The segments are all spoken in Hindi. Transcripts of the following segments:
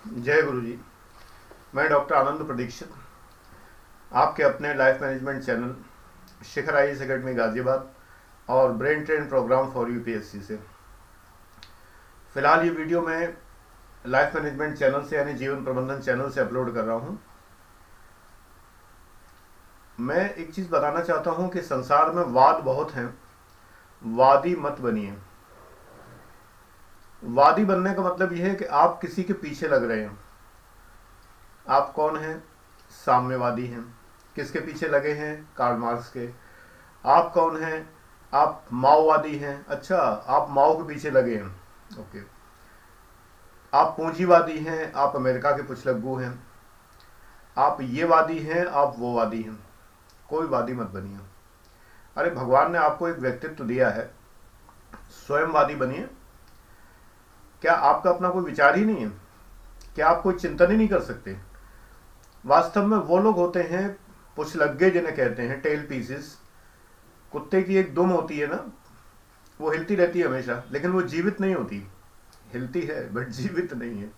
जय गुरु जी। मैं डॉक्टर आनंद प्रदीक्षित, आपके अपने लाइफ मैनेजमेंट चैनल शिखर आईएएस एकेडमी गाजियाबाद और brain train programme for UPSC से फिलहाल ये वीडियो मैं लाइफ मैनेजमेंट चैनल से यानी जीवन प्रबंधन चैनल से अपलोड कर रहा हूँ। मैं एक चीज़ बताना चाहता हूँ कि संसार में वाद बहुत हैं, वादी मत बनिए। वादी बनने का मतलब यह है कि आप किसी के पीछे लग रहे हैं। आप कौन हैं? साम्यवादी हैं। किसके पीछे लगे हैं? कार्ल मार्क्स के। आप कौन हैं? आप माओवादी हैं। अच्छा, आप माओ के पीछे लगे हैं। ओके। आप पूंजीवादी हैं, आप अमेरिका के पुछलग्गू हैं। आप ये वादी हैं, आप वो वादी हैं। कोई वादी मत बनिए। अरे भगवान ने आपको एक व्यक्तित्व दिया है, स्वयंवादी बनिए। क्या आपका अपना कोई विचार ही नहीं है? क्या आप कोई चिंतन ही नहीं कर सकते? वास्तव में वो लोग होते हैं पुछलग्गे, जिन्हें कहते हैं टेल पीसेस। कुत्ते की एक दुम होती है ना, वो हिलती रहती है हमेशा, लेकिन वो जीवित नहीं होती। हिलती है बट जीवित नहीं है।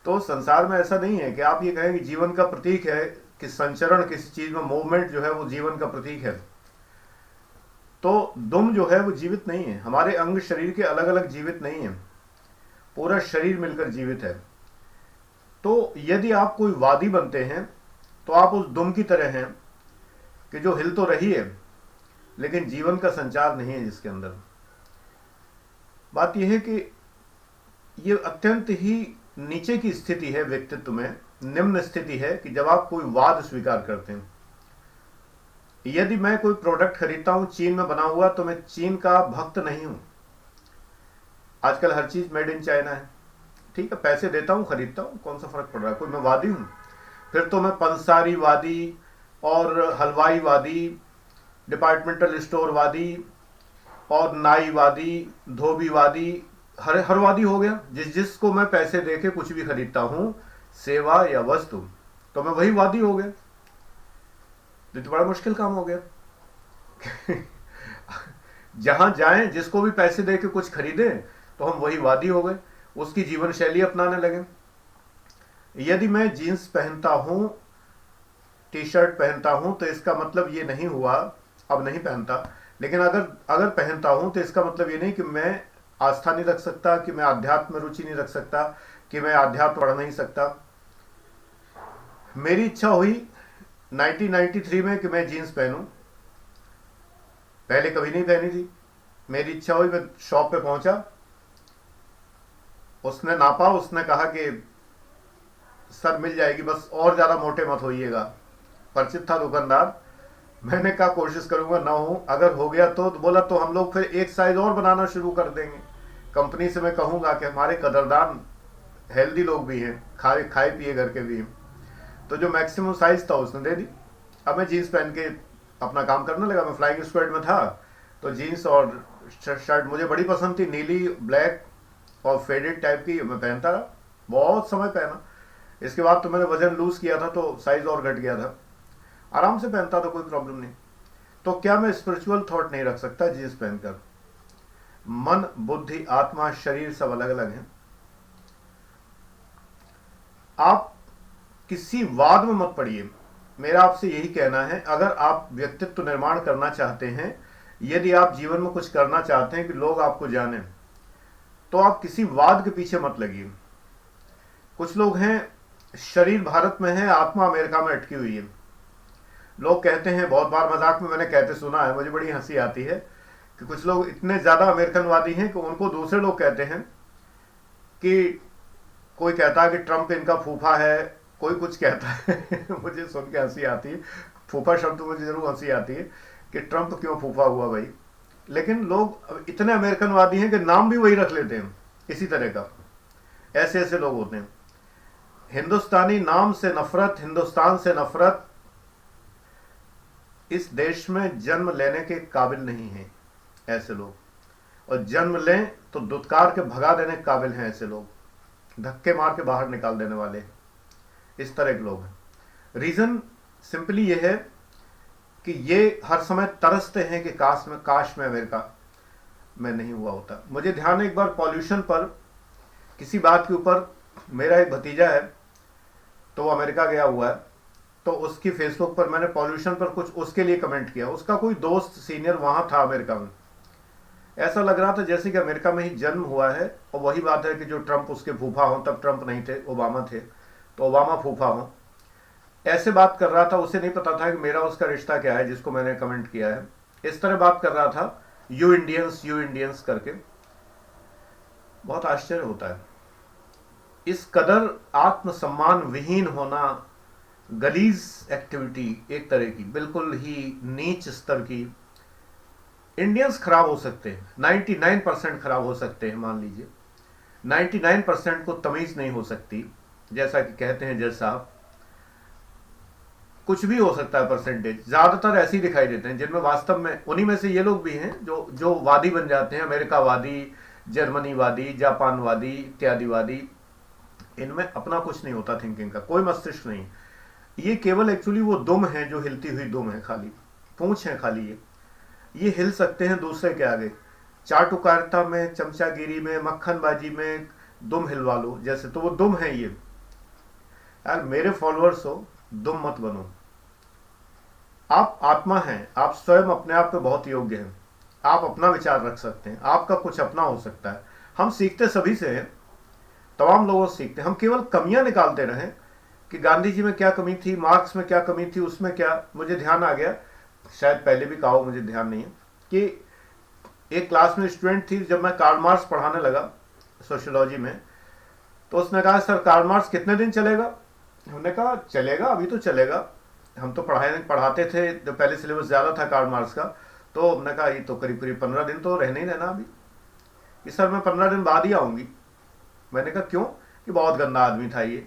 तो संसार में ऐसा नहीं है कि आप ये कहें कि जीवन का प्रतीक है कि संचरण, किसी चीज में मूवमेंट जो है वो जीवन का प्रतीक है। तो दुम जो है वो जीवित नहीं है। हमारे अंग शरीर के अलग अलग जीवित नहीं है, पूरा शरीर मिलकर जीवित है। तो यदि आप कोई वादी बनते हैं तो आप उस दुम की तरह हैं कि जो हिल तो रही है लेकिन जीवन का संचार नहीं है जिसके अंदर। बात यह है कि ये अत्यंत ही नीचे की स्थिति है व्यक्तित्व में, निम्न स्थिति है कि जब आप कोई वाद स्वीकार करते हैं। यदि मैं कोई प्रोडक्ट खरीदता हूं चीन में बना हुआ, तो मैं चीन का भक्त नहीं हूं। आजकल हर चीज मेड इन चाइना है, ठीक है, पैसे देता हूं, खरीदता हूं, कौन सा फर्क पड़ रहा है? कोई मैं वादी हूं? फिर तो मैं पंसारी वादी और हलवाई वादी, डिपार्टमेंटल स्टोर वादी और नाई वादी, धोबी वादी, हर वादी हो गया। जिसको मैं पैसे देके कुछ भी खरीदता हूं, सेवा या वस्तु, तो मैं वही वादी हो गया। तो बड़ा मुश्किल काम हो गया। जहां जाएं, जिसको भी पैसे देके कुछ खरीदें, तो हम वही वादी हो गए, उसकी जीवन शैली अपनाने लगे। यदि मैं जीन्स पहनता हूं, टी शर्ट पहनता हूं, तो इसका मतलब ये नहीं हुआ, अब नहीं पहनता, लेकिन अगर अगर पहनता हूं तो इसका मतलब ये नहीं कि मैं आस्था नहीं रख सकता, कि मैं अध्यात्म में रुचि नहीं रख सकता, कि मैं अध्यात्म पढ़ नहीं सकता। मेरी इच्छा हुई 1993 में कि मैं जीन्स पहनूं, पहले कभी नहीं पहनी थी। मेरी इच्छा हुई, मैं शॉप पे पहुंचा, उसने नापा, उसने कहा कि सर मिल जाएगी, बस और ज्यादा मोटे मत होइएगा। परिचित था दुकानदार। मैंने कहा कोशिश करूंगा ना हो, अगर हो गया तो बोला तो हम लोग फिर एक साइज और बनाना शुरू कर देंगे। कंपनी से मैं कहूंगा कि हमारे कदरदान हेल्दी लोग भी हैं, खाए खाए पिए घर के भी हैं। तो जो मैक्सिमम साइज था उसने दे दी। अब मैं जीन्स पहन के अपना काम करने लगा। मैं फ्लाइंग स्क्वाड में था, तो जीन्स और शर्ट मुझे बड़ी पसंद थी, नीली, ब्लैक और फेडेड टाइप की। मैं पहनता रहा, बहुत समय पहना। इसके बाद तो मैंने वजन लूज किया था, तो साइज और घट गया था। आराम से पहनता था, कोई प्रॉब्लम नहीं। तो क्या मैं स्पिरिचुअल थॉट नहीं रख सकता जीन्स पहनकर? मन, बुद्धि, आत्मा, शरीर सब अलग अलग हैं। आप किसी वाद में मत पड़िए। मेरा आपसे यही कहना है, अगर आप व्यक्तित्व निर्माण करना चाहते हैं, यदि आप जीवन में कुछ करना चाहते हैं कि लोग आपको जाने, तो आप किसी वाद के पीछे मत लगिए। कुछ लोग हैं, शरीर भारत में है, आत्मा अमेरिका में अटकी हुई है। लोग कहते हैं, बहुत बार मजाक में मैंने कहते सुना है, मुझे बड़ी हंसी आती है कि कुछ लोग इतने ज्यादा अमेरिकनवादी हैं कि उनको दूसरे लोग कहते हैं कि कोई कहता है कि ट्रंप इनका फूफा है, कोई कुछ कहता है। मुझे सुन के हंसी आती है। फूफा शब्द मुझे जरूर हंसी आती है कि ट्रंप क्यों फूफा हुआ भाई। लेकिन लोग इतने अमेरिकनवादी हैं कि नाम भी वही रख लेते हैं इसी तरह का। ऐसे ऐसे लोग होते हैं। हिंदुस्तानी नाम से नफरत, हिंदुस्तान से नफरत, इस देश में जन्म लेने के काबिल नहीं है ऐसे लोग। और जन्म लें तो दुत्कार के भगा देने के काबिल हैं ऐसे लोग, धक्के मार के बाहर निकाल देने वाले, इस तरह के लोग हैं। रीजन सिंपली ये है कि ये हर समय तरसते हैं कि काश में अमेरिका में नहीं हुआ होता। मुझे ध्यान है, एक बार पॉल्यूशन पर किसी बात के ऊपर मेरा एक भतीजा है, तो वो अमेरिका गया हुआ है, तो उसकी फेसबुक पर मैंने पॉल्यूशन पर कुछ उसके लिए कमेंट किया। उसका कोई दोस्त सीनियर वहाँ था अमेरिका में, ऐसा लग रहा था जैसे कि अमेरिका में ही जन्म हुआ है। और वही बात है कि जो ट्रंप उसके फूफा हों, तब ट्रंप नहीं थे, ओबामा थे, तो ओबामा फूफा हों, ऐसे बात कर रहा था। उसे नहीं पता था कि मेरा उसका रिश्ता क्या है जिसको मैंने कमेंट किया है। इस तरह बात कर रहा था, यू इंडियंस करके। बहुत आश्चर्य होता है, इस कदर आत्मसम्मान विहीन होना, गलीज एक्टिविटी, एक तरह की बिल्कुल ही नीच स्तर की। इंडियंस खराब हो सकते हैं, 99% खराब हो सकते हैं, मान लीजिए 99% को तमीज नहीं हो सकती, जैसा कि कहते हैं जज साहब। कुछ भी हो सकता है परसेंटेज, ज्यादातर ऐसे ही दिखाई देते हैं जिनमें वास्तव में, उन्हीं में से ये लोग भी हैं जो जो वादी बन जाते हैं, अमेरिकावादी, जर्मनीवादी, जापानवादी, इत्यादिवादी। इनमें अपना कुछ नहीं होता, थिंकिंग का कोई मस्तिष्क नहीं। ये केवल एक्चुअली वो दुम है जो हिलती हुई दुम है, खाली पूंछ है खाली। ये हिल सकते हैं दूसरे के आगे, चाटुकारिता में, चमचागिरी में, मक्खनबाजी में दुम हिलवा लो जैसे, तो वो दुम है ये। यार मेरे फॉलोअर्स हो, दुम मत बनो। आप आत्मा हैं, आप स्वयं अपने आप पे बहुत योग्य हैं, आप अपना विचार रख सकते हैं, आपका कुछ अपना हो सकता है। हम सीखते सभी से हैं, तमाम लोगों से सीखते हैं। हम केवल कमियां निकालते रहें कि गांधी जी में क्या कमी थी, मार्क्स में क्या कमी थी, उसमें क्या। मुझे ध्यान आ गया, शायद पहले भी कहा हो, मुझे ध्यान नहीं है, कि एक क्लास में स्टूडेंट थी, जब मैं कार्ल मार्क्स पढ़ाने लगा सोशियोलॉजी में, तो उसने कहा सर कार्ल मार्क्स कितने दिन चलेगा। हमने कहा चलेगा, अभी तो चलेगा, हम तो पढ़ाते थे, जो पहले सिलेबस ज़्यादा था कार्ल मार्क्स का। तो हमने कहा ये तो करीब करीब 15 दिन तो रहने ही रहना अभी। कि सर मैं 15 दिन बाद ही आऊँगी। मैंने कहा क्यों? कि बहुत गंदा आदमी था ये।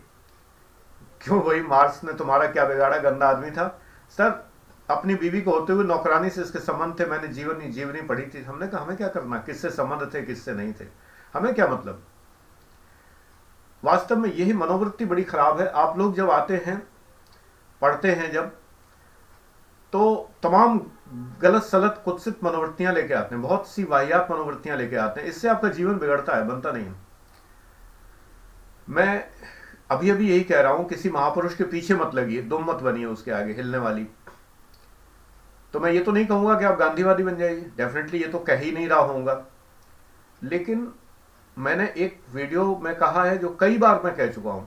क्यों, वही मार्क्स ने तुम्हारा क्या बिगाड़ा, गंदा आदमी था। सर अपनी बीवी को होते हुए नौकरानी से इसके संबंध थे, मैंने जीवनी पढ़ी थी। हमने कहा हमें क्या करना, किससे संबंध थे किससे नहीं थे, हमें क्या मतलब। वास्तव में यही मनोवृत्ति बड़ी खराब है। आप लोग जब आते हैं, पढ़ते हैं जब, तो तमाम गलत सलत कुत्सित मनोवृत्तियां लेके आते हैं, बहुत सी वाहियात मनोवृत्तियां लेके आते हैं। इससे आपका जीवन बिगड़ता है, बनता नहीं है। मैं अभी अभी यही कह रहा हूं, किसी महापुरुष के पीछे मत लगिए, दुम मत बनिए उसके आगे हिलने वाली। तो मैं ये तो नहीं कहूंगा कि आप गांधीवादी बन जाइए, डेफिनेटली ये तो कह ही नहीं रहा होऊंगा। लेकिन मैंने एक वीडियो में कहा है, जो कई बार मैं कह चुका हूं,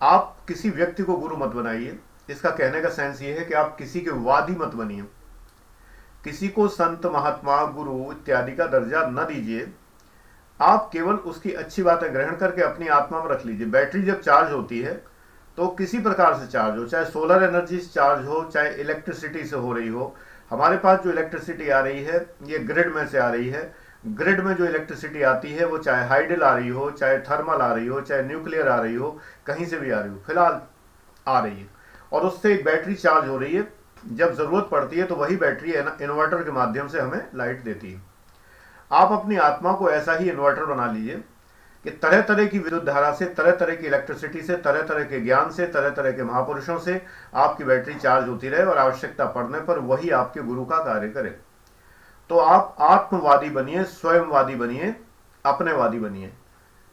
आप किसी व्यक्ति को गुरु मत बनाइए। इसका कहने का सेंस ये है कि आप किसी के वादी मत बनिए, किसी को संत, महात्मा, गुरु इत्यादि का दर्जा न दीजिए। आप केवल उसकी अच्छी बातें ग्रहण करके अपनी आत्मा में रख लीजिए। बैटरी जब चार्ज होती है तो किसी प्रकार से चार्ज हो, चाहे सोलर एनर्जी से चार्ज हो, चाहे इलेक्ट्रिसिटी से हो रही हो। हमारे पास जो इलेक्ट्रिसिटी आ रही है ये ग्रिड में से आ रही है। ग्रिड में जो इलेक्ट्रिसिटी आती है वो चाहे हाइडल आ रही हो, चाहे थर्मल आ रही हो, चाहे न्यूक्लियर आ रही हो, कहीं से भी आ रही हो, फिलहाल आ रही है, और उससे एक बैटरी चार्ज हो रही है। जब जरूरत पड़ती है तो वही बैटरी इन्वर्टर के माध्यम से हमें लाइट देती है। आप अपनी आत्मा को ऐसा ही इन्वर्टर बना लीजिए कि तरह तरह की विद्युत धारा से, तरह तरह की इलेक्ट्रिसिटी से, तरह तरह के ज्ञान से, तरह तरह के महापुरुषों से आपकी बैटरी चार्ज होती रहे, और आवश्यकता पड़ने पर वही आपके गुरु का कार्य करे। तो आप आत्मवादी बनिए, स्वयंवादी बनिए, अपनेवादी बनिए।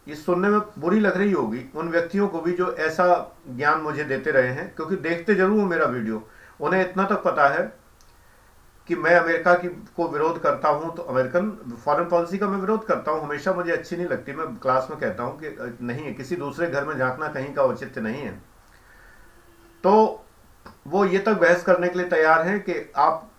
ये सुनने में बुरी लग रही होगी उन व्यक्तियों को भी जो ऐसा ज्ञान मुझे देते रहे हैं, क्योंकि देखते जरूर हूं मेरा वीडियो। उन्हें इतना तक पता है कि मैं अमेरिका की को विरोध करता हूं, तो अमेरिकन फॉरेन पॉलिसी का मैं विरोध करता हूं, हमेशा मुझे अच्छी नहीं लगती। मैं क्लास में कहता हूं कि नहीं है, किसी दूसरे घर में झांकना कहीं का औचित्य नहीं है। तो वो ये तक बहस करने के लिए तैयार हैं कि आप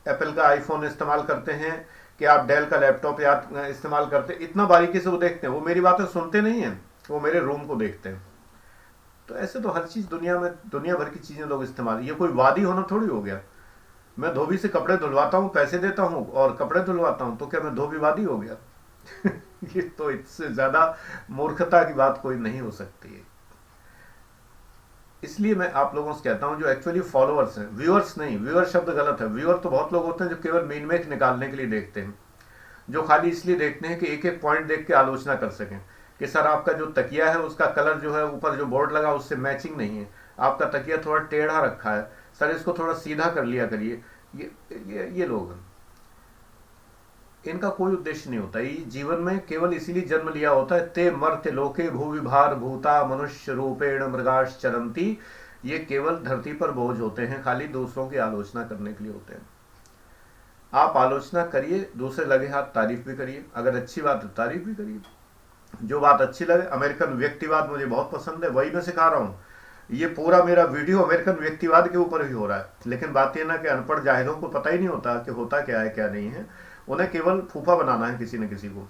एप्पल का आईफोन इस्तेमाल करते हैं, कि आप डेल का लैपटॉप या इस्तेमाल करते हैं। इतना बारीकी से वो देखते हैं, वो मेरी बातें सुनते नहीं हैं, वो मेरे रूम को देखते हैं। तो ऐसे तो हर चीज दुनिया में, दुनिया भर की चीजें लोग इस्तेमाल, ये कोई वादी होना थोड़ी हो गया। मैं धोबी से कपड़े धुलवाता हूँ, पैसे देता हूँ और कपड़े धुलवाता हूँ, तो क्या मैं धोबीवादी हो गया? ये तो इससे ज्यादा मूर्खता की बात कोई नहीं हो सकती है। इसलिए मैं आप लोगों से कहता हूं जो एक्चुअली फॉलोअर्स हैं, व्यूअर्स नहीं, व्यूअर शब्द गलत है। व्यूअर तो बहुत लोग होते हैं जो केवल मीन मेक निकालने के लिए देखते हैं, जो खाली इसलिए देखते हैं कि एक एक पॉइंट देख के आलोचना कर सकें कि सर आपका जो तकिया है उसका कलर जो है ऊपर जो बोर्ड लगा उससे मैचिंग नहीं है, आपका तकिया थोड़ा टेढ़ा रखा है, सर इसको थोड़ा सीधा कर लिया करिए। ये लोग हैं। इनका कोई उद्देश्य नहीं होता। ये जीवन में केवल इसीलिए जन्म लिया होता है। ते मर्त्य लोके भूविभार भूता मनुष्य रूपेण मृगाश चरंती। ये केवल धरती पर बोझ होते हैं, खाली दूसरों की आलोचना करने के लिए होते हैं। आप आलोचना करिए, दूसरे लगे हाथ तारीफ भी करिए, अगर अच्छी बात है तारीफ भी करिए, जो बात अच्छी लगे। अमेरिकन व्यक्तिवाद मुझे बहुत पसंद है, वही मैं सिखा रहा हूँ। ये पूरा मेरा वीडियो अमेरिकन व्यक्तिवाद के ऊपर ही हो रहा है। लेकिन बात यह ना कि अनपढ़ जाहिलों को पता ही नहीं होता कि होता क्या है क्या नहीं है। उन्हें केवल फूफा बनाना है किसी न किसी को,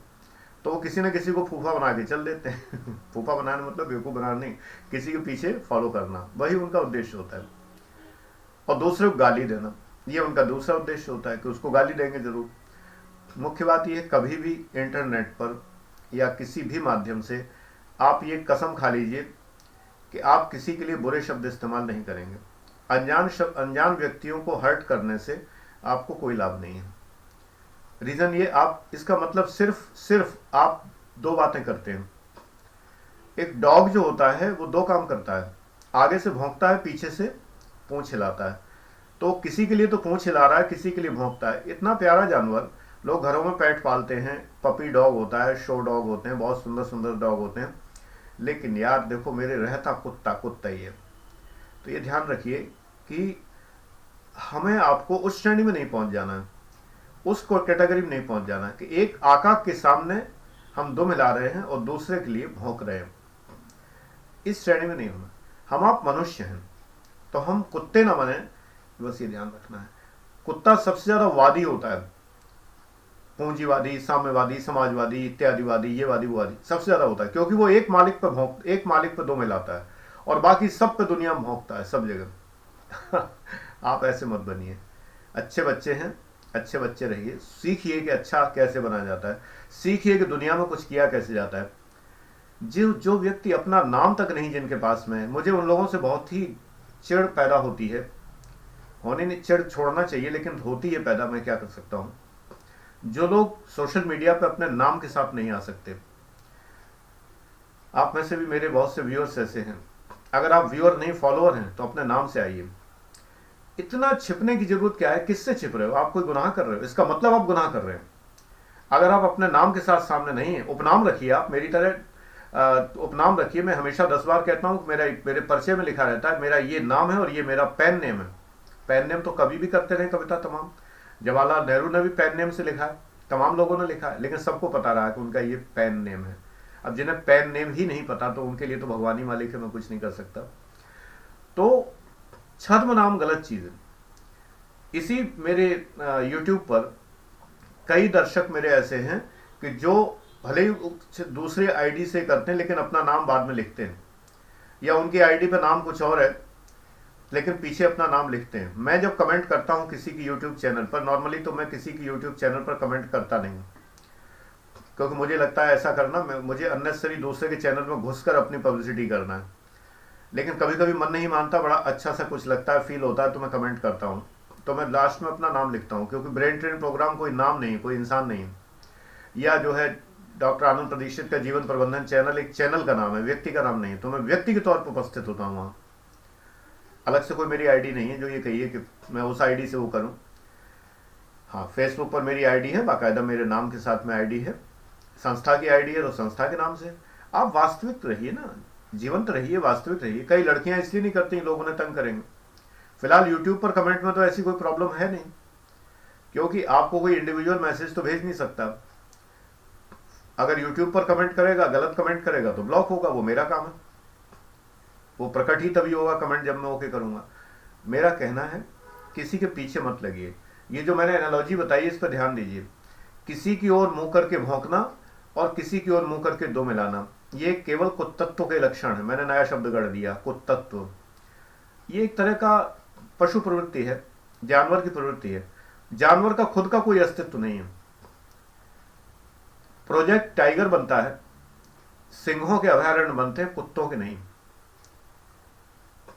तो वो किसी न किसी को फूफा बना के चल देते हैं। फूफा बनाना मतलब बेवकूफ़ बनाना नहीं, किसी के पीछे फॉलो करना, वही उनका उद्देश्य होता है। और दूसरे को गाली देना, ये उनका दूसरा उद्देश्य होता है कि उसको गाली देंगे जरूर। मुख्य बात यह है, कभी भी इंटरनेट पर या किसी भी माध्यम से आप ये कसम खा लीजिए कि आप किसी के लिए बुरे शब्द इस्तेमाल नहीं करेंगे। अनजान व्यक्तियों को हर्ट करने से आपको कोई लाभ नहीं है। रीजन ये, आप इसका मतलब सिर्फ आप दो बातें करते हैं। एक डॉग जो होता है वो दो काम करता है, आगे से भौंकता है, पीछे से पूंछ हिलाता है। तो किसी के लिए तो पूंछ हिला रहा है, किसी के लिए भौंकता है। इतना प्यारा जानवर, लोग घरों में पेट पालते हैं, पपी डॉग होता है, शो डॉग होते हैं, बहुत सुंदर सुंदर डॉग होते हैं। लेकिन यार देखो, मेरे रहता कुत्ता ही है। तो ये ध्यान रखिए कि हमें आपको उस श्रेणी में नहीं पहुंच जाना है, उस कैटेगरी में नहीं पहुंच जाना है कि एक आका के सामने हम दो मिला रहे हैं और दूसरे के लिए भौंक रहे हैं। इस श्रेणी में नहीं होना। हम आप मनुष्य हैं तो हम कुत्ते ना बने, बस ये ध्यान रखना है। कुत्ता सबसे ज्यादा वादी होता है, पूंजीवादी, साम्यवादी, समाजवादी, इत्यादिवादी, ये वादी वो वादी सबसे ज्यादा होता है, क्योंकि वो एक मालिक पर दो मिलाता है और बाकी सब पे दुनिया में भौंकता है, सब जगह। आप ऐसे मत बनिए। अच्छे बच्चे हैं, अच्छे बच्चे रहिए, सीखिए कि अच्छा कैसे बना जाता है, सीखिए कि दुनिया में कुछ किया कैसे जाता है। जो व्यक्ति अपना नाम तक नहीं जिनके पास में है, मुझे उन लोगों से बहुत ही चिढ़ पैदा होती है। होने नहीं, चिढ़ छोड़ना चाहिए, लेकिन होती है पैदा, मैं क्या कर सकता हूं। जो लोग सोशल मीडिया पे अपने नाम के साथ नहीं आ सकते। आप में से भी मेरे बहुत से व्यूअर्स ऐसे हैं। अगर आप व्यूअर नहीं फॉलोअर हैं तो अपने नाम से आइए। इतना छिपने की जरूरत क्या है? किससे छिप रहे हो? आप कोई गुनाह कर रहे हो, इसका मतलब आप गुनाह कर रहे हैं। अगर आप अपने नाम के साथ सामने नहीं है, उपनाम रखिए, आप मेरी तरह उपनाम रखिए। मैं हमेशा 10 बार कहता हूं, मेरे परिचय में लिखा रहता है मेरा ये नाम है और ये मेरा पेन नेम है। पेन नेम तो कभी भी करते रहे कविता तमाम। जवाहरलाल नेहरू ने भी पेन नेम से लिखा है, तमाम लोगों ने लिखा है, लेकिन सबको पता रहा कि उनका ये पेन नेम है। अब जिन्हें पेन नेम ही नहीं पता तो उनके लिए तो भगवान ही मालिक है, मैं कुछ नहीं कर सकता। तो छद्म नाम गलत चीज है। इसी मेरे YouTube पर कई दर्शक मेरे ऐसे हैं कि जो भले ही दूसरे आईडी से करते हैं लेकिन अपना नाम बाद में लिखते हैं, या उनकी आईडी पर नाम कुछ और है लेकिन पीछे अपना नाम लिखते हैं। मैं जब कमेंट करता हूं किसी की यूट्यूब चैनल पर, नॉर्मली तो मैं किसी की यूट्यूब चैनल पर कमेंट करता नहीं, क्योंकि मुझे लगता है ऐसा करना मुझे अननेसेसरी दूसरे के चैनल में घुसकर अपनी पब्लिसिटी करना है। लेकिन कभी कभी मन नहीं मानता, बड़ा अच्छा सा कुछ लगता है, फील होता है, तो मैं कमेंट करता हूँ। तो मैं लास्ट में अपना नाम लिखता हूँ, क्योंकि ब्रेन ट्रेन प्रोग्राम कोई नाम नहीं, कोई इंसान नहीं। या जो है डॉक्टर आनंद प्रदीक्षित का जीवन प्रबंधन चैनल एक चैनल का नाम है, व्यक्ति का नाम नहीं। तो मैं व्यक्ति के तौर पर उपस्थित होता हूँ वहाँ। अलग से कोई मेरी आईडी नहीं है जो ये कहिए कि मैं उस आईडी से वो करूं। हाँ, फेसबुक पर मेरी आईडी है, बाकायदा मेरे नाम के साथ में आईडी है। संस्था की आईडी है तो संस्था के नाम से। आप वास्तविक रहिए ना, जीवंत रहिए, वास्तविक रहिए। कई लड़कियां इसलिए नहीं करती, लोग उन्हें तंग करेंगे। फिलहाल यूट्यूब पर कमेंट में तो ऐसी कोई प्रॉब्लम है नहीं, क्योंकि आपको कोई इंडिविजुअल मैसेज तो भेज नहीं सकता। अगर यूट्यूब पर कमेंट करेगा, गलत कमेंट करेगा तो ब्लॉक होगा, वो मेरा काम है। वो प्रकट ही तभी होगा कमेंट जब मैं ओके करूंगा। मेरा कहना है किसी के पीछे मत लगिए। ये जो मैंने एनालॉजी बताई इस पर ध्यान दीजिए। किसी की ओर मुंह करके भौंकना और किसी की ओर मुंह करके दो मिलाना, ये केवल कुत्तत्व के लक्षण है। मैंने नया शब्द गढ़ दिया, कुत्तत्व। ये एक तरह का पशु प्रवृत्ति है, जानवर की प्रवृत्ति है। जानवर का खुद का कोई अस्तित्व नहीं है। प्रोजेक्ट टाइगर बनता है, सिंहों के अभयारण्य बनते हैं, कुत्तों के नहीं।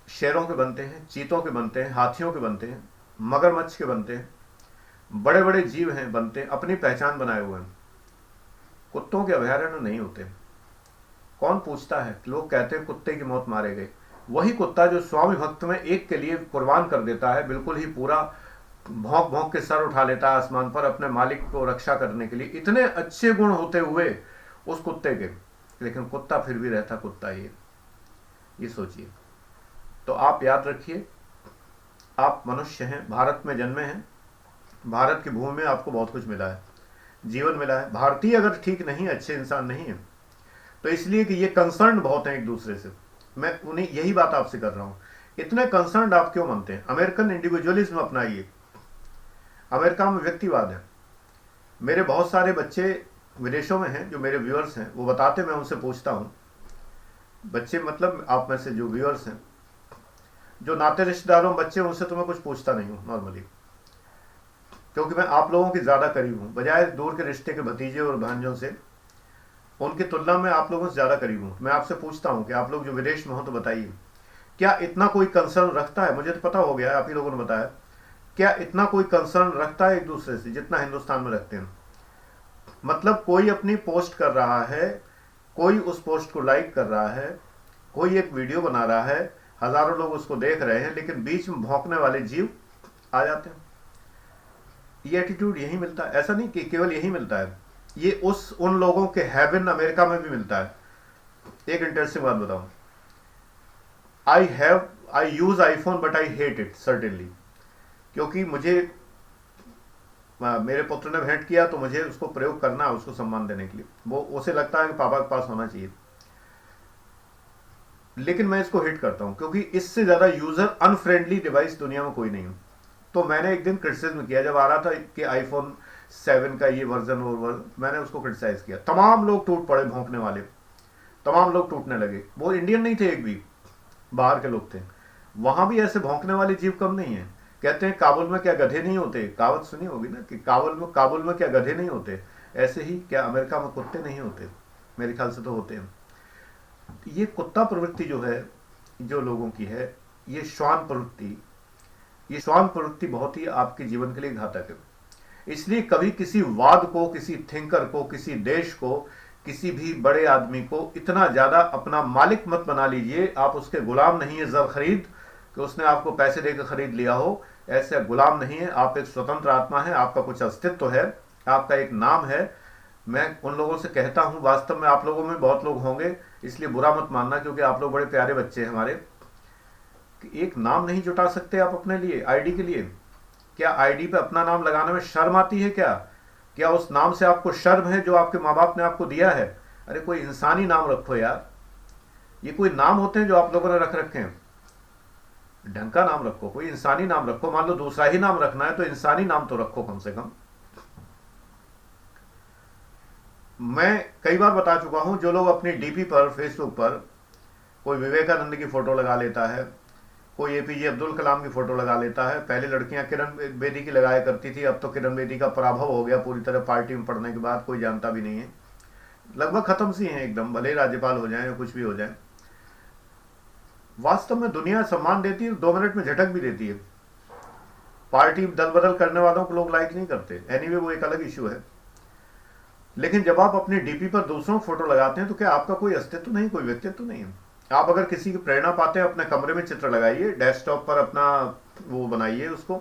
शेरों के बनते हैं, चीतों के बनते हैं, हाथियों के बनते हैं, मगरमच्छ के बनते हैं, बड़े बड़े जीव हैं बनते हैं, अपनी पहचान बनाए हुए हैं। कुत्तों के अभयारण्य नहीं होते। कौन पूछता है? लोग कहते हैं कुत्ते की मौत मारे गए। वही कुत्ता जो स्वामी भक्त में एक के लिए कुर्बान कर देता है, बिल्कुल ही पूरा भौंक भौंक के सर उठा लेता है आसमान पर अपने मालिक को रक्षा करने के लिए, इतने अच्छे गुण होते हुए उस कुत्ते के, लेकिन कुत्ता फिर भी रहता कुत्ता ही है। ये सोचिए। तो आप याद रखिए, आप मनुष्य हैं, भारत में जन्मे हैं, भारत की भूमि में आपको बहुत कुछ मिला है, जीवन मिला है। भारतीय अगर ठीक नहीं, अच्छे इंसान नहीं है, तो इसलिए कि ये कंसर्न बहुत हैं एक दूसरे से। मैं उन्हें यही बात आपसे कर रहा हूं, इतने कंसर्न आप क्यों मानते हैं? American individualism अपनाइए। अमेरिका में व्यक्तिवाद है। मेरे बहुत सारे बच्चे विदेशों में हैं जो मेरे व्यूअर्स हैं, वो बताते, मैं उनसे पूछता हूं, बच्चे मतलब आप में से जो व्यूअर्स हैं, जो नाते रिश्तेदारों बच्चे, उनसे तो मैं कुछ पूछता नहीं हूं नॉर्मली, क्योंकि मैं आप लोगों के ज़्यादा करीब हूं, बजाय दूर के रिश्ते के भतीजे और भांजों से, उनकी तुलना में आप लोगों से ज़्यादा करीब हूं। मैं आपसे पूछता हूं कि आप लोग जो विदेश में हो, तो बताइए, क्या इतना कोई कंसर्न रखता है? मुझे तो पता हो गया है, आप ही लोगों ने बताया, क्या इतना कोई कंसर्न रखता है एक दूसरे से जितना हिंदुस्तान में रखते हैं? मतलब कोई अपनी पोस्ट कर रहा है, कोई उस पोस्ट को लाइक कर रहा है, कोई एक वीडियो बना रहा है, हजारों लोग उसको देख रहे हैं, लेकिन बीच में भौंकने वाले जीव आ जाते हैं। ये एटीट्यूड यही मिलता है, ऐसा नहीं कि केवल यही मिलता है, ये उन लोगों के हेवन अमेरिका में भी मिलता है। एक इंटरेस्टिंग बात बताऊं, I use iPhone but I hate it certainly, क्योंकि मुझे मेरे पुत्र ने भेंट किया तो मुझे उसको प्रयोग करना है, उसको सम्मान देने के लिए, वो उसे लगता है कि पापा के पास होना चाहिए, लेकिन मैं इसको हिट करता हूं क्योंकि इससे ज्यादा यूजर अनफ्रेंडली डिवाइस दुनिया में कोई नहीं है। तो मैंने एक दिन क्रिटिसिज्म किया जब आ रहा था कि आईफोन 7 का ये वर्जन और वर्जन, मैंने उसको क्रिटिसाइज किया, तमाम लोग टूट पड़े, भौंकने वाले तमाम लोग टूटने लगे। वो इंडियन नहीं थे, एक भी बाहर के लोग थे। वहां भी ऐसे भौंकने वाले जीव कम नहीं है। कहते हैं काबुल में क्या गधे नहीं होते, कहावत सुनी होगी ना कि काबुल में क्या गधे नहीं होते, ऐसे ही क्या अमेरिका में कुत्ते नहीं होते? मेरे ख्याल से तो होते हैं। ये कुत्ता प्रवृत्ति जो है, जो लोगों की है, ये श्वान प्रवृत्ति बहुत ही आपके जीवन के लिए घातक है। इसलिए कभी किसी वाद को, किसी थिंकर को, किसी देश को, किसी भी बड़े आदमी को इतना ज्यादा अपना मालिक मत बना लीजिए। आप उसके गुलाम नहीं है जर खरीद, कि उसने आपको पैसे देकर खरीद लिया हो, ऐसे गुलाम नहीं है। आप एक स्वतंत्र आत्मा है, आपका कुछ अस्तित्व है, आपका एक नाम है। मैं उन लोगों से कहता हूं, वास्तव में आप लोगों में बहुत लोग होंगे, इसलिए बुरा मत मानना, क्योंकि आप लोग बड़े प्यारे बच्चे हैं हमारे, कि एक नाम नहीं जुटा सकते आप अपने लिए आईडी के लिए? क्या आईडी पे अपना नाम लगाने में शर्म आती है? क्या उस नाम से आपको शर्म है जो आपके माँ बाप ने आपको दिया है? अरे कोई इंसानी नाम रखो यार। ये कोई नाम होते हैं जो आप लोगों ने रख रखे हैं, ढंग का नाम रखो, कोई इंसानी नाम रखो। मान लो दूसरा ही नाम रखना है तो इंसानी नाम तो रखो कम से कम। मैं कई बार बता चुका हूं, जो लोग अपनी डीपी पर, फेसबुक पर कोई विवेकानंद की फोटो लगा लेता है, कोई एपीजे अब्दुल कलाम की फोटो लगा लेता है। पहले लड़कियां किरण बेदी की लगाया करती थी, अब तो किरण बेदी का पराभव हो गया पूरी तरह। पार्टी में पढ़ने के बाद कोई जानता भी नहीं है, लगभग खत्म सी हैं एकदम, भले राज्यपाल हो जाए या कुछ भी हो जाए। वास्तव में दुनिया सम्मान देती है, 2 मिनट में झटक भी देती है। पार्टी दल बदल करने वालों को लोग लाइक नहीं करते, एनीवे वो एक अलग इश्यू है। लेकिन जब आप अपनी डीपी पर दूसरों फोटो लगाते हैं तो क्या आपका कोई अस्तित्व नहीं, कोई व्यक्तित्व नहीं है? आप अगर किसी की प्रेरणा पाते हैं, अपने कमरे में चित्र लगाइए, डेस्कटॉप पर अपना वो बनाइए, उसको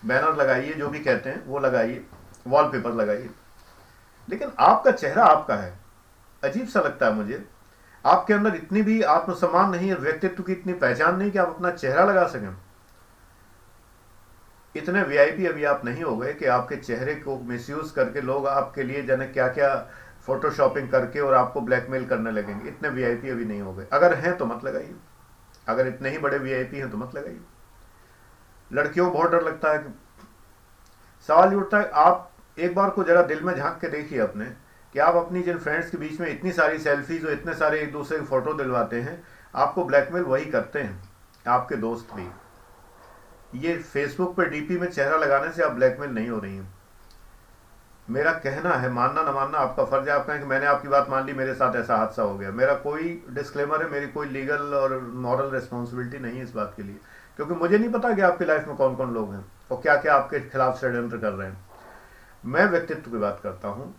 बैनर लगाइए, जो भी कहते हैं वो लगाइए, वॉलपेपर लगाइए, लेकिन आपका चेहरा आपका है। अजीब सा लगता है मुझे, आपके अंदर इतनी भी आत्मसम्मान नहीं है, व्यक्तित्व की इतनी पहचान नहीं कि आप अपना चेहरा लगा सकें। इतने वीआईपी अभी आप नहीं हो गए कि आपके चेहरे को मिसयूज करके लोग आपके लिए जाने क्या क्या फोटोशॉपिंग करके और आपको ब्लैकमेल करने लगेंगे। इतने वीआईपी अभी नहीं हो गए। अगर हैं तो मत लगाइए, अगर इतने ही बड़े वीआईपी हैं तो मत लगाइए। लड़कियों को बहुत डर लगता है। सवाल ये उठता है, आप एक बार को जरा दिल में झांक के देखिए अपने, कि आप अपनी जिन फ्रेंड्स के बीच में इतनी सारी सेल्फीज और इतने सारे एक दूसरे की फोटो दिलवाते हैं, आपको ब्लैकमेल वही करते हैं, आपके दोस्त भी। ये फेसबुक पे डीपी में चेहरा लगाने से आप ब्लैकमेल नहीं हो रही हैं। मेरा कहना है, मानना ना मानना आपका फर्ज है। आप कहें कि मैंने आपकी बात मान ली, मेरे साथ ऐसा हादसा हो गया, मेरा कोई डिस्क्लेमर है, मेरी कोई लीगल और मॉरल रिस्पॉन्सिबिलिटी नहीं है इस बात के लिए, क्योंकि मुझे नहीं पता कि आपकी लाइफ में कौन कौन लोग हैं और क्या क्या आपके खिलाफ षड्यंत्र कर रहे हैं। मैं व्यक्तित्व की बात करता हूँ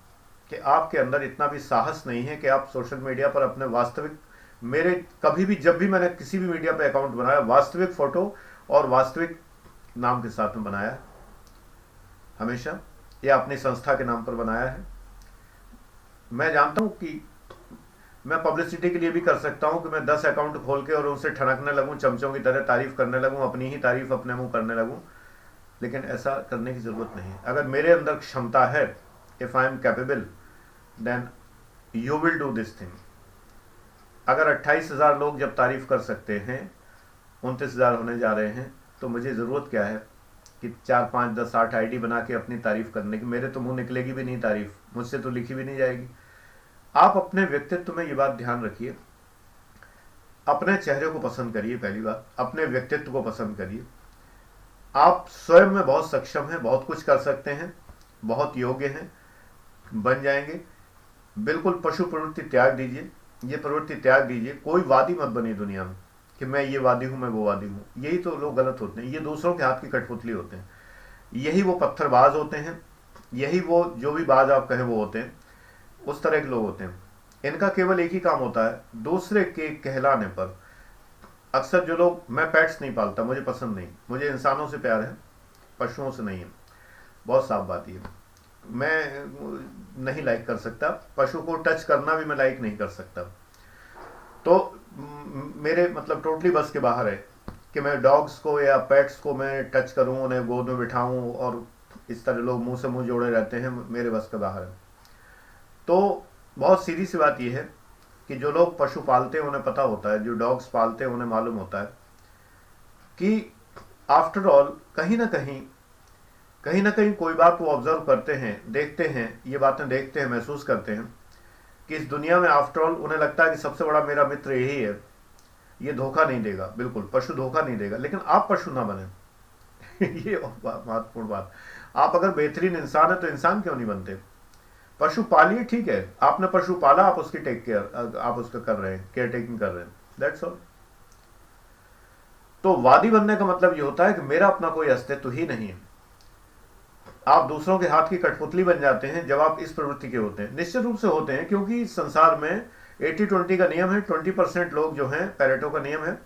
कि आपके अंदर इतना भी साहस नहीं है कि आप सोशल मीडिया पर अपने वास्तविक, मेरे कभी भी जब भी मैंने किसी भी मीडिया पर अकाउंट बनाया, वास्तविक फोटो और वास्तविक नाम के साथ में बनाया, हमेशा, या अपनी संस्था के नाम पर बनाया है। मैं जानता हूँ कि मैं पब्लिसिटी के लिए भी कर सकता हूँ कि मैं 10 अकाउंट खोल के और उनसे ठनकने लगूँ, चमचों की तरह तारीफ करने लगूँ, अपनी ही तारीफ अपने मुंह करने लगूँ, लेकिन ऐसा करने की ज़रूरत नहीं है। अगर मेरे अंदर क्षमता है, if I am capable, then you will do this thing. अगर 28,000 लोग जब तारीफ कर सकते हैं, 29,000 होने जा रहे हैं, तो मुझे ज़रूरत क्या है कि 4, 5, 10, 8 आईडी बना के अपनी तारीफ करने की। मेरे तो मुंह निकलेगी भी नहीं तारीफ, मुझसे तो लिखी भी नहीं जाएगी। आप अपने व्यक्तित्व में ये बात ध्यान रखिए, अपने चेहरे को पसंद करिए। पहली बात, अपने व्यक्तित्व को पसंद करिए। आप स्वयं में बहुत सक्षम हैं, बहुत कुछ कर सकते हैं, बहुत योग्य हैं, बन जाएंगे। बिल्कुल पशु प्रवृत्ति त्याग दीजिए, ये प्रवृत्ति त्याग दीजिए। कोई वादी मत बनिए दुनिया में कि मैं ये वादी हूं, मैं वो वादी हूं। यही तो लोग गलत होते हैं, ये दूसरों के हाथ की कठपुतली होते हैं, यही वो पत्थरबाज होते हैं, यही वो जो भी बाज आप कहें वो होते हैं, उस तरह के लोग होते हैं। इनका केवल एक ही काम होता है, दूसरे के कहलाने पर। अक्सर जो लोग, मैं पेट्स नहीं पालता, मुझे पसंद नहीं, मुझे इंसानों से प्यार है, पशुओं से नहीं है। बहुत साफ बात ये, मैं नहीं लाइक कर सकता, पशु को टच करना भी मैं लाइक नहीं कर सकता। तो मेरे मतलब टोटली बस के बाहर है कि मैं डॉग्स को या पेट्स को मैं टच करूं, उन्हें गोद में बिठाऊं, और इस तरह लोग मुंह से मुंह जोड़े रहते हैं, मेरे बस के बाहर है। तो बहुत सीधी सी बात यह है कि जो लोग पशु पालते हैं उन्हें पता होता है, जो डॉग्स पालते हैं उन्हें मालूम होता है कि आफ्टर ऑल कहीं ना कहीं कोई बात वो ऑब्जर्व करते हैं, देखते हैं, ये बातें देखते हैं, महसूस करते हैं कि इस दुनिया में आफ्टर ऑल उन्हें लगता है कि सबसे बड़ा मेरा मित्र यही है, ये धोखा नहीं देगा, बिल्कुल पशु धोखा नहीं देगा। लेकिन आप पशु ना बने ये महत्वपूर्ण बात। आप अगर बेहतरीन इंसान है तो इंसान क्यों नहीं बनते? पशु पालिए, ठीक है, आपने पशु पाला, आप उसकी टेक केयर, आप उसका कर रहे हैं, केयर टेकिंग कर रहे हैं, दैट्स ऑल। तो वादी बनने का मतलब ये होता है कि मेरा अपना कोई अस्तित्व ही नहीं है। आप दूसरों के हाथ की कठपुतली बन जाते हैं जब आप इस प्रवृत्ति के होते हैं। निश्चित रूप से होते हैं, क्योंकि इस संसार में 80-20 का नियम है। 20% लोग जो हैं, पैरेटो का नियम है,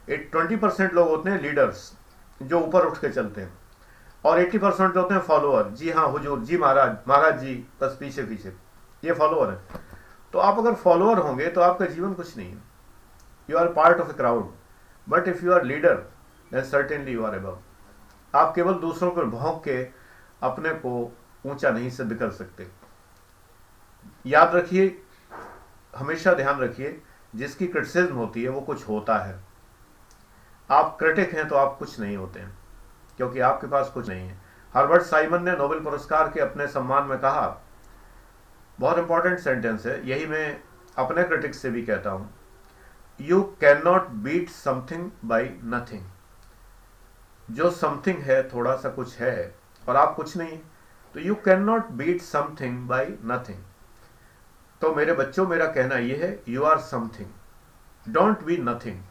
20% लोग होते हैं लीडर्स, जो ऊपर उठ के चलते हैं, और 80% होते हैं फॉलोअर। जी हाँ हुजूर, जी महाराज, महाराज जी, बस पीछे पीछे, ये फॉलोअर है। तो आप अगर फॉलोअर होंगे तो आपका जीवन कुछ नहीं है, you are part of a crowd. But if you are leader, then certainly you are above. आप केवल दूसरों पर भौंक के अपने को ऊंचा नहीं सिद्ध कर सकते। याद रखिए, हमेशा ध्यान रखिए, जिसकी क्रिटिसिज्म होती है वो कुछ होता है। आप क्रिटिक हैं तो आप कुछ नहीं होते हैं, क्योंकि आपके पास कुछ नहीं है। हर्बर्ट साइमन ने नोबेल पुरस्कार के अपने सम्मान में कहा, बहुत इंपॉर्टेंट सेंटेंस है, यही मैं अपने क्रिटिक्स से भी कहता हूं, you can not beat something by nothing. जो समथिंग है, थोड़ा सा कुछ है और आप कुछ नहीं, तो you can not beat something by nothing. तो मेरे बच्चों, मेरा कहना यह है, you are something, don't be nothing.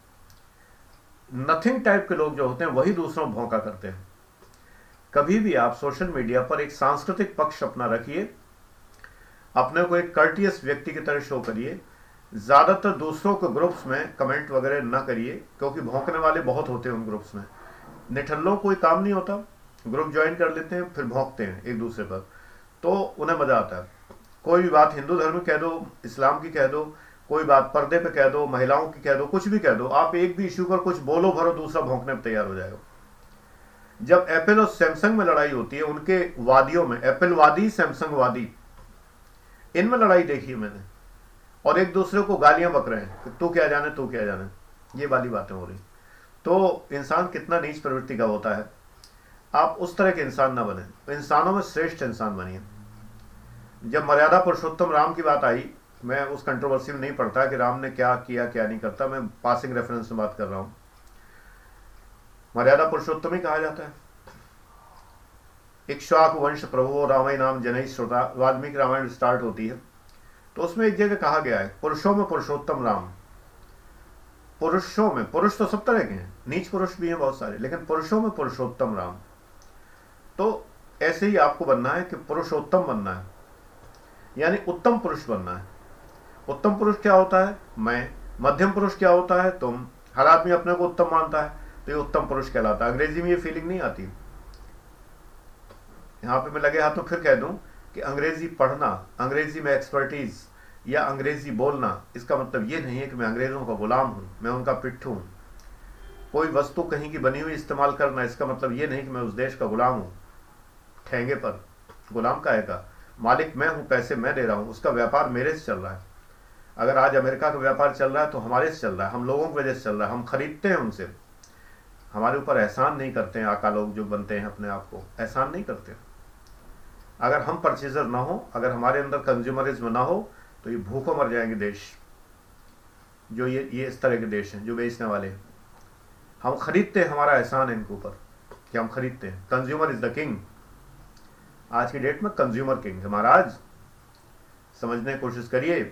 Nothing type के लोग जो होते हैं वही दूसरों भौंका करते हैं। कभी भी आप सोशल मीडिया पर एक सांस्कृतिक पक्ष अपना रखिए, अपने को एक कर्टियस व्यक्ति की तरह शो करिए। ज्यादातर दूसरों के ग्रुप्स में कमेंट वगैरह ना करिए, क्योंकि भौंकने वाले बहुत होते हैं उन ग्रुप्स में। निठल्लों कोई काम नहीं होता, ग्रुप ज्वाइन कर लेते हैं, फिर भौंकते हैं एक दूसरे पर, तो उन्हें मजा आता है। कोई भी बात हिंदू धर्म की कह दो, इस्लाम की कह दो, कोई बात पर्दे पे कह दो, महिलाओं की कह दो, कुछ भी कह दो, आप एक भी इश्यू पर कुछ बोलो भरो, दूसरा भौंकने पर तैयार हो जाएगा। जब एप्पल और सैमसंग में लड़ाई होती है, उनके वादियों में, एप्पल वादी, सैमसंग वादी, इनमें लड़ाई देखी है मैंने, और एक दूसरे को गालियां बक रहे हैं कि तू क्या जाने, तू क्या जाने, ये वाली बातें हो रही। तो इंसान कितना नीच प्रवृत्ति का होता है। आप उस तरह के इंसान ना बने, इंसानों में श्रेष्ठ इंसान बनिए। जब मर्यादा पुरुषोत्तम राम की बात आई, मैं उस कंट्रोवर्सी में नहीं पड़ता कि राम ने क्या किया क्या नहीं करता, मैं पासिंग रेफरेंस में बात कर रहा हूं। मर्यादा पुरुषोत्तम ही कहा जाता है। इक्ष्वाकु वंश प्रभु रामाय नाम जनई श्रोता, वाल्मीकि रामायण स्टार्ट होती है, तो उसमें एक जगह कहा गया है, पुरुषों में पुरुषोत्तम राम। पुरुषों में, पुरुष तो सब तरह के हैं, नीच पुरुष भी हैं बहुत सारे, लेकिन पुरुषों में पुरुषोत्तम राम। तो ऐसे ही आपको बनना है कि पुरुषोत्तम बनना है, यानी उत्तम पुरुष बनना है। उत्तम पुरुष क्या होता है? मैं। मध्यम पुरुष क्या होता है? तुम। हर आदमी अपने को उत्तम मानता है, तो ये उत्तम पुरुष कहलाता है। अंग्रेजी में ये फीलिंग नहीं आती, यहाँ पे मैं लगे हाथों फिर कह दूं कि अंग्रेजी पढ़ना, अंग्रेजी में एक्सपर्टीज या अंग्रेजी बोलना, इसका मतलब ये नहीं है कि मैं अंग्रेजों का गुलाम हूँ, मैं उनका पिट्ठू हूँ। कोई वस्तु कहीं की बनी हुई इस्तेमाल करना, इसका मतलब ये नहीं कि मैं उस देश का गुलाम हूँ। ठेंगे पर गुलाम काहे का, मालिक मैं हूँ, पैसे मैं दे रहा हूँ, उसका व्यापार मेरे से चल रहा है। अगर आज अमेरिका का व्यापार चल रहा है तो हमारे से चल रहा है, हम लोगों की वजह से चल रहा है, हम खरीदते हैं उनसे। हमारे ऊपर एहसान नहीं करते हैं आका लोग जो बनते हैं, अपने आप को एहसान नहीं करते। अगर हम परचेजर ना हो, अगर हमारे अंदर कंज्यूमरिज्म ना हो, तो ये भूखों मर जाएंगे देश, जो ये इस तरह के देश हैं जो बेचने वाले हैं। हम खरीदते हैं, हमारा एहसान है इनके ऊपर कि हम खरीदते हैं। Consumer is the king. आज की डेट में कंज्यूमर किंग है महाराज, समझने की कोशिश करिए।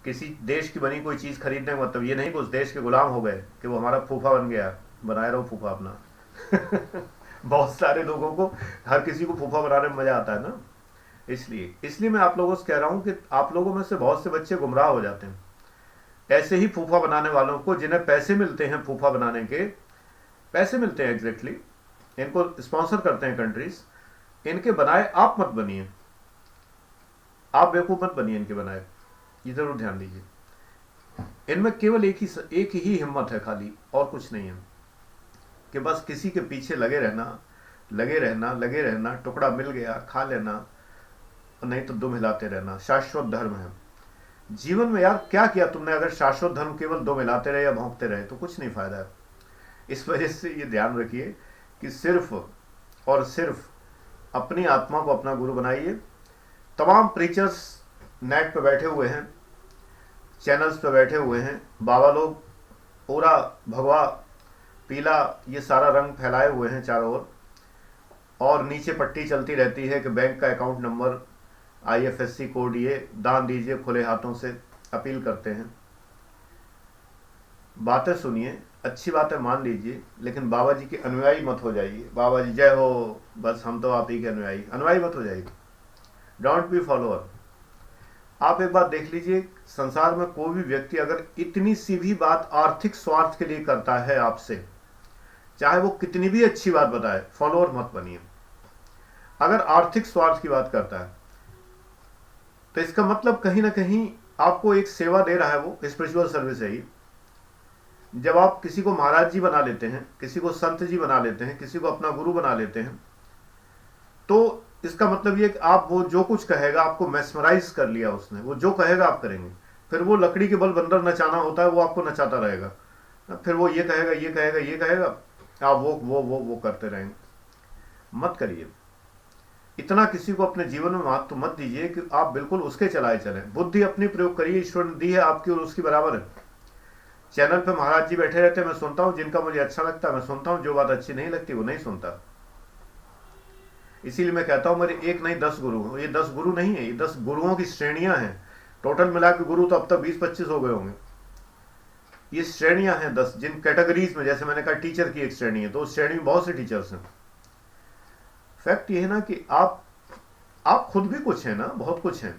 किसी देश की बनी कोई चीज खरीदने का मतलब ये नहीं कि उस देश के गुलाम हो गए, कि वो हमारा फूफा बन गया, बनाए रहो फूफा अपना। बहुत सारे लोगों को, हर किसी को फूफा बनाने में मजा आता है ना। इसलिए मैं आप लोगों से कह रहा हूं कि आप लोगों में से बहुत से बच्चे गुमराह हो जाते हैं ऐसे ही फूफा बनाने वालों को, जिन्हें पैसे मिलते हैं फूफा बनाने के, पैसे मिलते हैं एग्जैक्टली, इनको स्पॉन्सर करते हैं कंट्रीज, इनके बनाए आप मत बनिए, आप बेवकूफ मत बनिए इनके बनाए, ये जरूर ध्यान दीजिए। इनमें केवल एक ही हिम्मत है खाली, और कुछ नहीं है, कि बस किसी के पीछे लगे रहना, टुकड़ा मिल गया खा लेना, नहीं तो दुम हिलाते रहना। शाश्वत धर्म है जीवन में। यार क्या किया तुमने अगर शाश्वत धर्म केवल दुम हिलाते रहे या भौंकते रहे, तो कुछ नहीं फायदा है। इस वजह से ये ध्यान रखिए कि सिर्फ और सिर्फ अपनी आत्मा को अपना गुरु बनाइए। तमाम प्रीचर्स नेट पे बैठे हुए हैं, चैनल्स पे बैठे हुए हैं, बाबा लोग पूरा भगवा पीला ये सारा रंग फैलाए हुए हैं चारों ओर, और नीचे पट्टी चलती रहती है कि बैंक का अकाउंट नंबर, IFSC कोड, ये दान दीजिए, खुले हाथों से अपील करते हैं। बातें सुनिए, अच्छी बातें मान लीजिए, लेकिन बाबा जी के अनुयायी मत हो जाइए। बाबा जी जय हो, बस हम तो आप ही के अनुयायी मत हो जाइए। Don't be follower. आप एक बात देख लीजिए, संसार में कोई भी व्यक्ति अगर इतनी सी भी बात आर्थिक स्वार्थ के लिए करता है आपसे, चाहे वो कितनी भी अच्छी बात बताए, फॉलोअर मत बनिए। अगर आर्थिक स्वार्थ की बात करता है तो इसका मतलब कहीं ना कहीं आपको एक सेवा दे रहा है, वो स्पिरिचुअल सर्विस है ही। जब आप किसी को महाराज जी बना लेते हैं, किसी को संत जी बना लेते हैं, किसी को अपना गुरु बना लेते हैं, तो इसका मतलब ये कि आप, वो जो कुछ कहेगा आपको मेस्मराइज कर लिया उसने, वो जो कहेगा आप करेंगे। फिर वो लकड़ी के बल बंदर नचाना होता है, वो आपको नचाता रहेगा। फिर वो ये कहेगा, आप वो करते रहेंगे। मत करिए। इतना किसी को अपने जीवन में महत्व मत दीजिए कि आप बिल्कुल उसके चलाए चलें। बुद्धि अपनी प्रयोग करिए, ईश्वर ने दी है आपकी और उसकी बराबर है। चैनल पे महाराज जी बैठे रहते हैं, मैं सुनता हूं, जिनका मुझे अच्छा लगता है मैं सुनता हूं, जो बात अच्छी नहीं लगती वो नहीं सुनता। इसीलिए मैं कहता हूं मेरे एक नहीं 10 गुरु, ये 10 गुरु नहीं है, ये 10 गुरुओं की श्रेणियां हैं। टोटल मिला के गुरु तो अब तक 20-25 हो गए होंगे। ये श्रेणियां हैं 10, जिन कैटेगरीज में, जैसे मैंने कहा टीचर की एक श्रेणी है, तो उस श्रेणी में बहुत से टीचर्स हैं। फैक्ट ये है ना कि आप खुद भी कुछ है ना, बहुत कुछ है।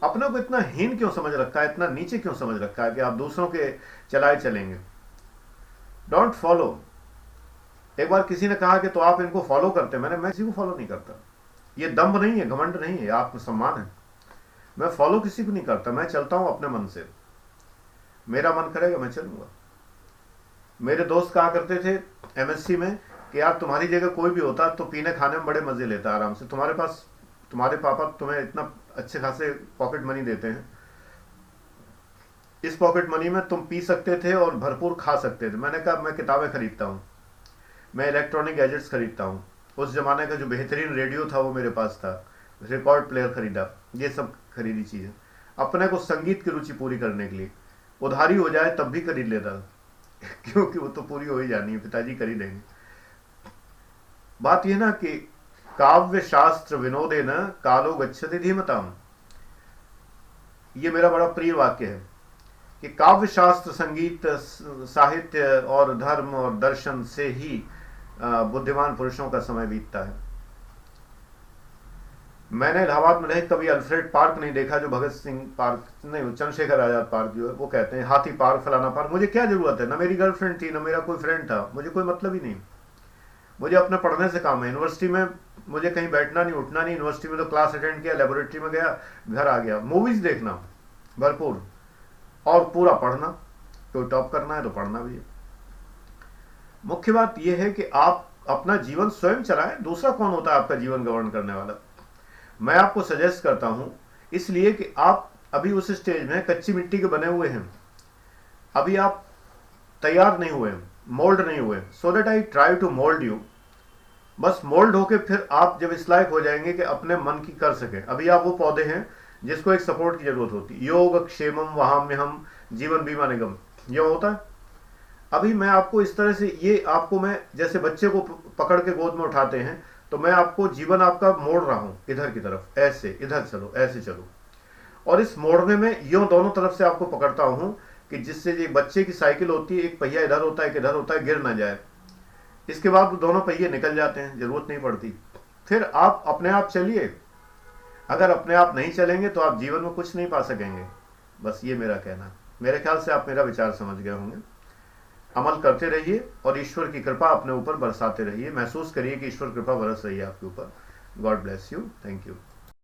अपने को इतना हीन क्यों समझ रखा है, इतना नीचे क्यों समझ रखा है कि आप दूसरों के चलाए चलेंगे। Don't follow. एक बार किसी ने कहा कि तो आप इनको फॉलो करते, मैं किसी को फॉलो नहीं करता। ये दम्भ नहीं है, घमंड नहीं है, आत्मसम्मान है। मैं फॉलो किसी को नहीं करता, मैं चलता हूं अपने मन से। मेरा मन करेगा मैं चलूंगा। मेरे दोस्त कहा करते थे MSc में कि यार तुम्हारी जगह कोई भी होता तो पीने खाने में बड़े मजे लेता आराम से, तुम्हारे पापा तुम्हें इतना अच्छे खासे पॉकेट मनी देते हैं, इस पॉकेट मनी में तुम पी सकते थे और भरपूर खा सकते थे। मैंने कहा मैं किताबें खरीदता हूँ, मैं इलेक्ट्रॉनिक गैजेट्स खरीदता हूँ, उस जमाने का जो बेहतरीन रेडियो था वो मेरे पास था, रिकॉर्ड प्लेयर खरीदा, ये सब खरीदी चीजें अपने को संगीत की रुचि पूरी करने के लिए। उधारी हो जाए तब भी खरीद लेता क्योंकि वो तो पूरी हो ही जानी है, पिताजी कर ही देंगे। बात यह ना कि काव्य शास्त्र विनोदे न कालो गच्छति धीमताम, ये मेरा बड़ा प्रिय वाक्य है कि काव्य शास्त्र, संगीत, साहित्य और धर्म और दर्शन से ही बुद्धिमान पुरुषों का समय बीतता है। मैंने इलाहाबाद में रहे कभी अल्फ्रेड पार्क नहीं देखा, जो भगत सिंह पार्क नहीं, चंद्रशेखर आजाद पार्क जो है वो कहते हैं, हाथी पार्क, फलाना पार्क। मुझे क्या जरूरत है, ना मेरी गर्लफ्रेंड थी, ना मेरा कोई फ्रेंड था, मुझे कोई मतलब ही नहीं। मुझे अपने पढ़ने से काम है। यूनिवर्सिटी में मुझे कहीं बैठना नहीं, उठना नहीं, यूनिवर्सिटी में तो क्लास अटेंड किया, लेबोरेटरी में गया, घर आ गया, मूवीज देखना भरपूर, और पूरा पढ़ना, तो टॉप करना है तो पढ़ना भी है। मुख्य बात यह है कि आप अपना जीवन स्वयं चलाएं, दूसरा कौन होता है आपका जीवन गवर्न करने वाला। मैं आपको सजेस्ट करता हूं इसलिए कि आप अभी उस स्टेज में कच्ची मिट्टी के बने हुए हैं, अभी आप तैयार नहीं हुए, मोल्ड नहीं हुए, so that I try to mould you. बस मोल्ड होके फिर आप जब इस लायक हो जाएंगे कि अपने मन की कर सकें। अभी आप वो पौधे हैं जिसको एक सपोर्ट की जरूरत होती है। योग क्षेमम वहाम्यहम जीवन बीमा निगम, ये होता है। अभी मैं आपको इस तरह से, ये आपको मैं जैसे बच्चे को पकड़ के गोद में उठाते हैं, तो मैं आपको जीवन आपका मोड़ रहा हूं इधर की तरफ, ऐसे इधर चलो, ऐसे चलो, और इस मोड़ने में यूं दोनों तरफ से आपको पकड़ता हूं कि जिससे ये बच्चे की साइकिल होती है, एक पहिया इधर होता है, एक इधर होता है, गिर ना जाए। इसके बाद वो दोनों पहिए निकल जाते हैं, जरूरत नहीं पड़ती। फिर आप अपने आप चलिए। अगर अपने आप नहीं चलेंगे तो आप जीवन में कुछ नहीं पा सकेंगे। बस ये मेरा कहना। मेरे ख्याल से आप मेरा विचार समझ गए होंगे। अमल करते रहिए और ईश्वर की कृपा अपने ऊपर बरसाते रहिए। महसूस करिए कि ईश्वर कृपा बरस रही है आपके ऊपर। God bless you. Thank you.